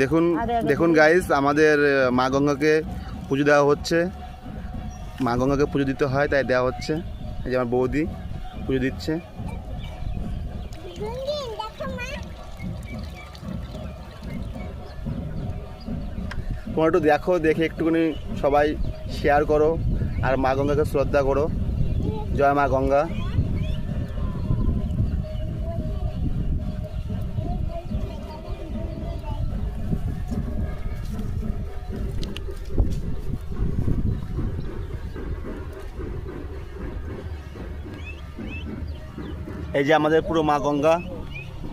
দেখুন দেখুন গাইস, আমাদের মা গঙ্গাকে পুজো দেওয়া হচ্ছে। মা গঙ্গাকে পুজো দিতে হয়, তাই দেওয়া হচ্ছে। এই যে আমার বৌদি পুজো দিচ্ছে। তোমরা একটু দেখো, দেখে একটুখানি সবাই শেয়ার করো আর মা গঙ্গাকে শ্রদ্ধা করো। জয় মা গঙ্গা। এই যে আমাদের পুরো মা গঙ্গা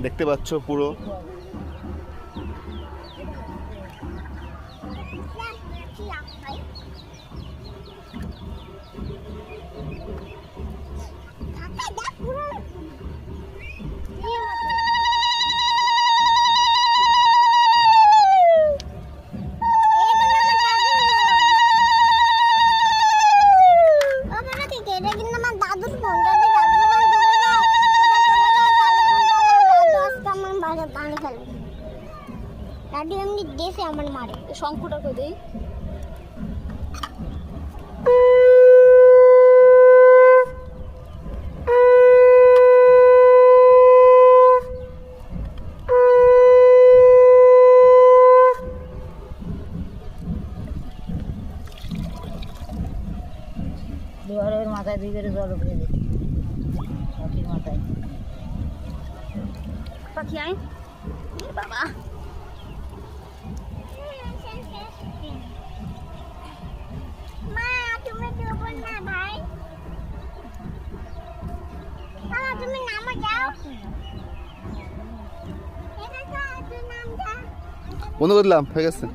দেখতে পাচ্ছ পুরো। আমার মারে শঙ্কুটা করে দেই। দুয়ারের মাথায় দুই করে জল উঠে দিই, পাখির মাথায়। পাখি আয় বাবা। মা তুমি দেবো না ভাই, তুমি নামে যাও। বন্ধ করলাম, হয়ে গেছে।